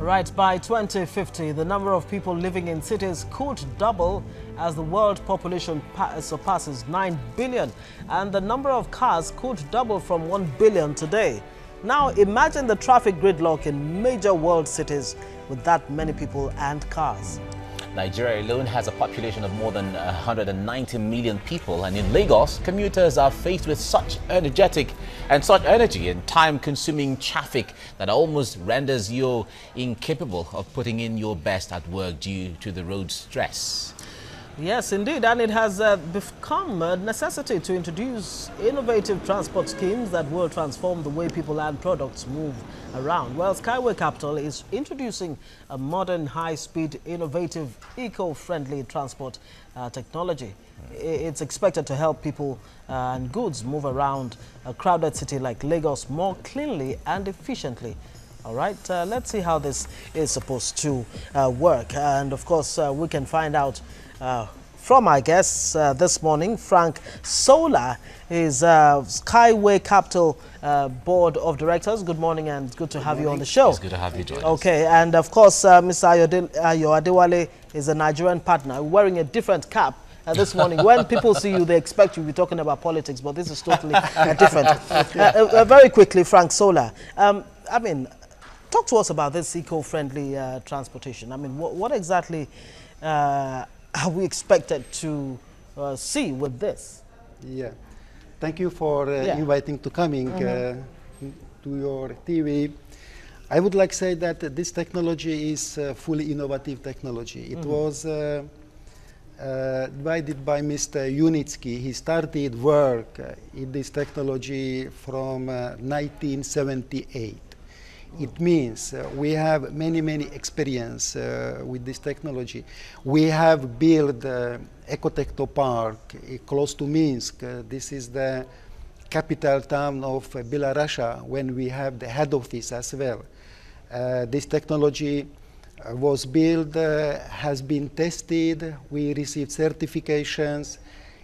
Right, by 2050, the number of people living in cities could double as the world population surpasses 9 billion, and the number of cars could double from 1 billion today. Now, imagine the traffic gridlock in major world cities with that many people and cars. Nigeria alone has a population of more than 190 million people, and in Lagos, commuters are faced with such energy and time-consuming traffic that almost renders you incapable of putting in your best at work due to the road stress. Yes, indeed, and it has become a necessity to introduce innovative transport schemes that will transform the way people and products move around. Well, SkyWay Capital is introducing a modern, high-speed, innovative, eco-friendly transport technology. It's expected to help people and goods move around a crowded city like Lagos more cleanly and efficiently. All right, let's see how this is supposed to work. And of course, we can find out from our guests this morning. Frank Sola is SkyWay Capital Board of Directors. Good morning and good to have you on the show. It's good to have you, George. Okay, and of course, Mr. Ayo Adewale is a Nigerian partner wearing a different cap. This morning, when people see you, they expect you to be talking about politics, but this is totally different. Very quickly, Frank Sola, I mean, talk to us about this eco-friendly transportation. I mean, what exactly are we expected to see with this? Yeah, thank you for inviting to coming to your TV. I would like to say that this technology is fully innovative technology. It was divided by Mr. Yunitskiy. He started work in this technology from 1978. It means we have many experience with this technology. We have built Ecotechno Park close to Minsk. This is the capital town of Belarus, when we have the head office as well. This technology was built, has been tested. We received certifications.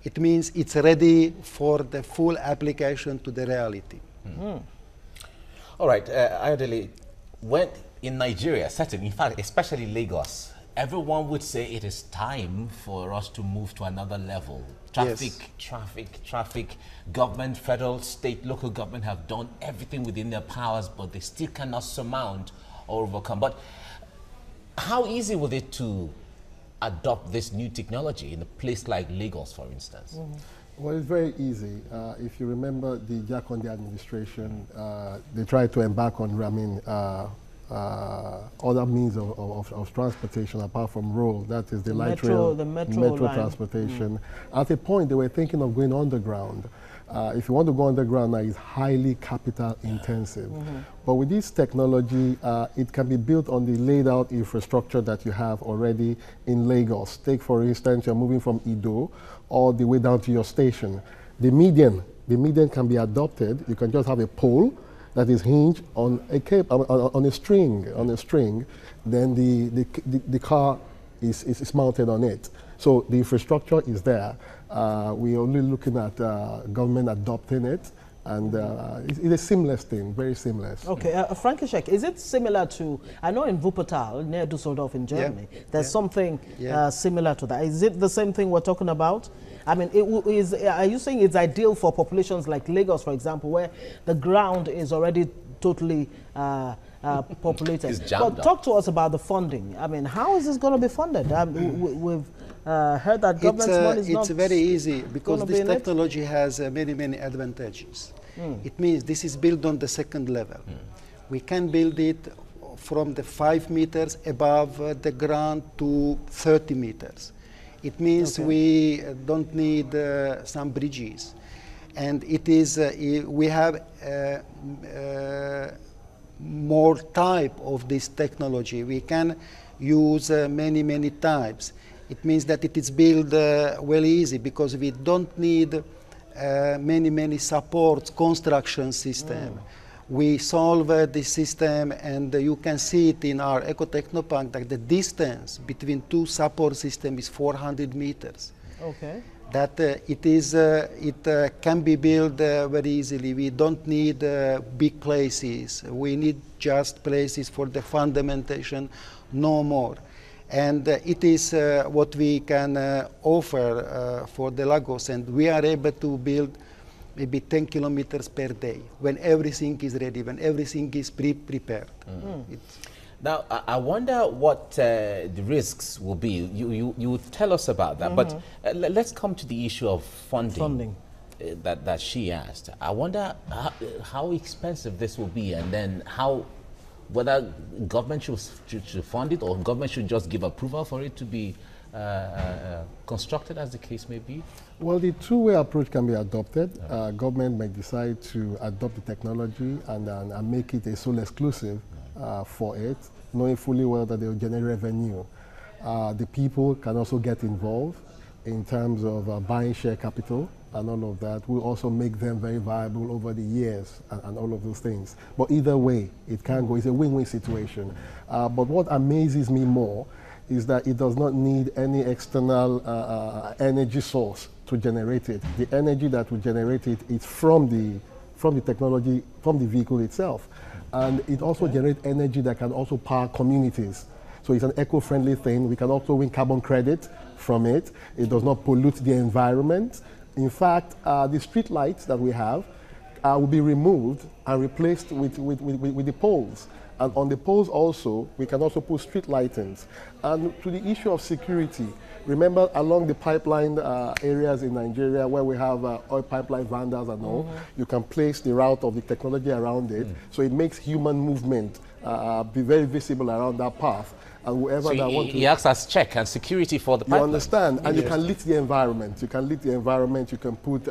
It means it's ready for the full application to the reality. All right, Ayodele, when in Nigeria, certainly, in fact, especially Lagos, everyone would say it is time for us to move to another level. Traffic. Government, federal, state, local government have done everything within their powers, but they still cannot surmount or overcome. But how easy was it to adopt this new technology in a place like Lagos, for instance? Well, it's very easy. If you remember the Jakonde administration, they tried to embark on, other means of transportation apart from road. That is the light rail, the metro transportation. At a point, they were thinking of going underground. If you want to go underground now, it's highly capital intensive. But with this technology, it can be built on the laid out infrastructure that you have already in Lagos. Take, for instance, you're moving from Ido all the way down to your station. The median can be adopted. You can just have a pole that is hinged on a string. Then the car is mounted on it. So the infrastructure is there. We're only looking at government adopting it, and it's a seamless thing, very seamless. Okay, Frankiszek, is it similar to, I know in Wuppertal, near Düsseldorf in Germany, there's something similar to that. Is it the same thing we're talking about? I mean, are you saying it's ideal for populations like Lagos, for example, where the ground is already totally populated? But talk to us about the funding. I mean, how is this going to be funded? We've heard that government's money is not. It's very easy because this technology has many advantages. It means this is built on the second level. We can build it from the 5 meters above the ground to 30 meters. It means we don't need some bridges. And it is, we have more type of this technology. We can use many types. It means that it is built well easy because we don't need many support construction system. We solve the system, and you can see it in our Ecotechno Park that the distance between two support systems is 400 meters. Okay. that it can be built very easily. We don't need big places. We need just places for the fundamentation, no more. And it is what we can offer for the Lagos, and we are able to build maybe 10 kilometers per day when everything is ready, when everything is prepared. Now, I wonder what the risks will be. You tell us about that, but let's come to the issue of funding. That she asked. I wonder how expensive this will be, and then whether government should fund it, or government should just give approval for it to be constructed, as the case may be. Well, the two-way approach can be adopted. Government may decide to adopt the technology and make it a sole exclusive for it, knowing fully well that they will generate revenue. The people can also get involved in terms of buying share capital and all of that. Will also make them very viable over the years and all of those things. But either way, it can go. It's a win-win situation. But what amazes me more is that it does not need any external energy source to generate it. The energy that will generate it is from the technology, from the vehicle itself. And it also generates energy that can also power communities. So it's an eco-friendly thing. We can also win carbon credit from it. It does not pollute the environment. In fact, the street lights that we have will be removed and replaced with the poles. And on the poles also, we can also put street lightings. And to the issue of security, remember along the pipeline areas in Nigeria where we have oil pipeline vandals and all, you can place the route of the technology around it. So it makes human movement be very visible around that path. And whoever so that wants to... He acts as check and security for the pipeline. You understand? And you can lit the environment. You can lit the environment. You can put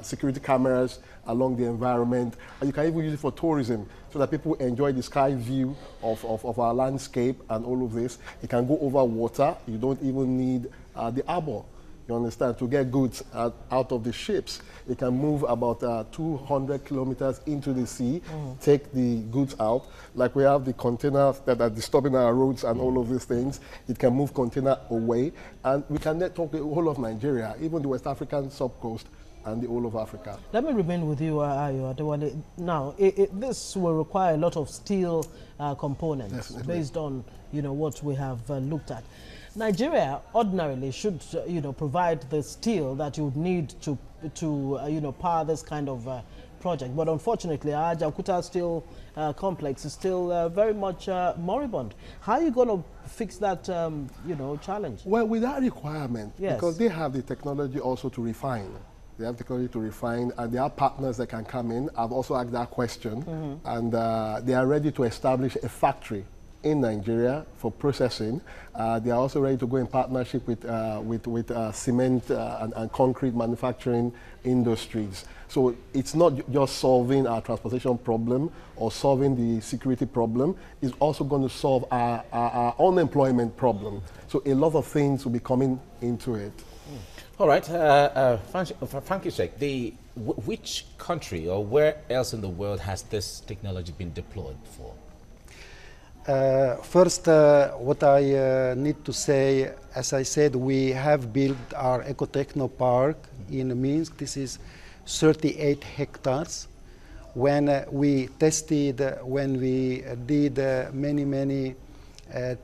security cameras along the environment. And you can even use it for tourism so that people enjoy the sky view of our landscape and all of this. It can go over water. You don't even need the arbor. You understand? To get goods out of the ships, it can move about 200 kilometers into the sea, take the goods out. Like we have the containers that are disturbing our roads and all of these things. It can move container away, and we can network the whole of Nigeria, even the West African subcoast and the whole of Africa. Let me remain with you, Ayo Adewale. Now, this will require a lot of steel components. Definitely. Based on what we have looked at. Nigeria ordinarily should, provide the steel that you would need to power this kind of project. But unfortunately, our Jakarta steel complex is still very much moribund. How are you going to fix that, challenge? Well, with that requirement, because they have the technology also to refine. They have technology to refine, and there are partners that can come in. I've also asked that question, and they are ready to establish a factory in Nigeria for processing. They are also ready to go in partnership with cement and concrete manufacturing industries. So it's not just solving our transportation problem or solving the security problem. It's also going to solve our unemployment problem. So a lot of things will be coming into it. All right, Frankishek, which country or where else in the world has this technology been deployed for? First, what I need to say, as I said, we have built our Ecotechno Park in Minsk. This is 38 hectares. When we tested, when we did many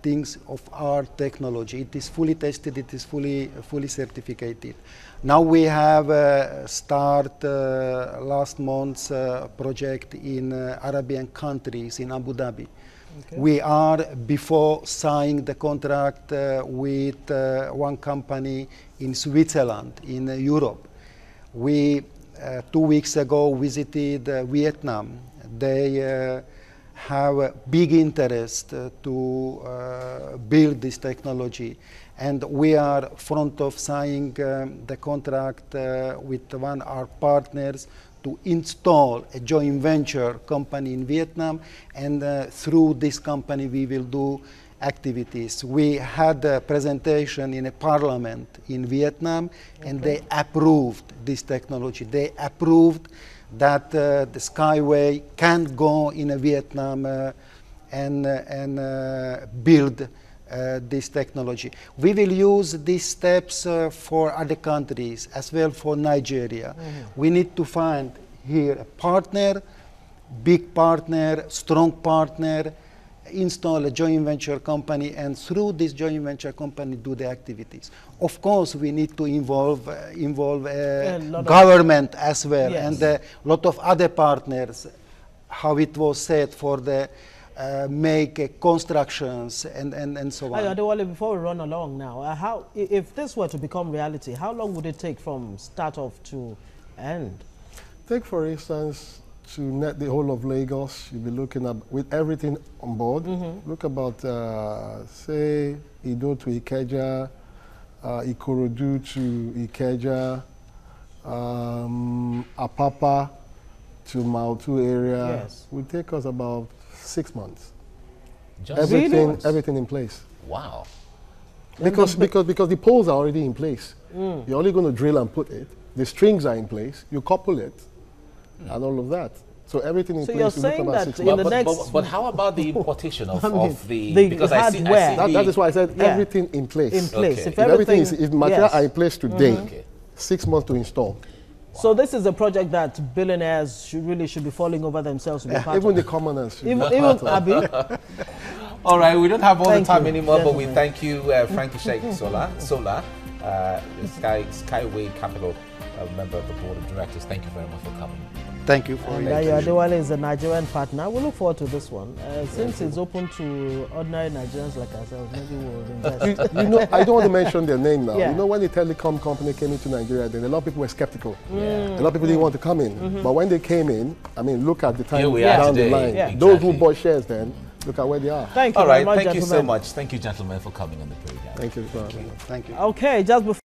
things of our technology, it is fully tested, it is fully certificated. Now we have start last month's project in Arabian countries, in Abu Dhabi. Okay. We are before signing the contract with one company in Switzerland, in Europe. We 2 weeks ago visited Vietnam. They have a big interest to build this technology, and we are front of signing the contract with one of our partners to install a joint venture company in Vietnam, and through this company we will do activities. We had a presentation in a parliament in Vietnam, and they approved this technology. They approved that the SkyWay can go in Vietnam and build this technology. We will use these steps for other countries as well, for Nigeria. We need to find here a partner, big partner, strong partner, install a joint venture company, and through this joint venture company do the activities. Of course, we need to involve government as well, and a lot of other partners, how it was said, for the make constructions and so on. Adewale, before we run along now, if this were to become reality, how long would it take from start off to end? Take, for instance, to net the whole of Lagos, you'll be looking at, with everything on board, look about, say, Ido to Ikeja, Ikorodu to Ikeja, Apapa to Mautu area. Yes. Will take us about 6 months. Just everything in place. Wow. Because the poles are already in place. You're only going to drill and put it. The strings are in place. You couple it, and all of that. So everything in place. You're saying that in the next. But how about the importation of the because hardware? That is why I said everything in place. In place. Okay. If everything if material are in place today, 6 months to install. Wow. So this is a project that billionaires should be falling over themselves to be part even of. the commoners. Even Abi. All right, we don't have all the time anymore, gentlemen. but we thank you, Frankie Sheikh Sola, SkyWay Capital, member of the board of directors. Thank you very much for coming. Thank you for Adewale is a Nigerian partner. We look forward to this one. Since it's open to ordinary Nigerians like ourselves, maybe we'll invest. You know, I don't want to mention their name now. Yeah. You know, when the telecom company came into Nigeria, then a lot of people were skeptical. A lot of people didn't want to come in. But when they came in, I mean, look at the time down the line. Yeah. Those who bought shares then, look at where they are. Thank you All very right, much, thank you so gentlemen. much. Thank you, gentlemen, for coming on the program. Thank you. Thank you. Okay, just before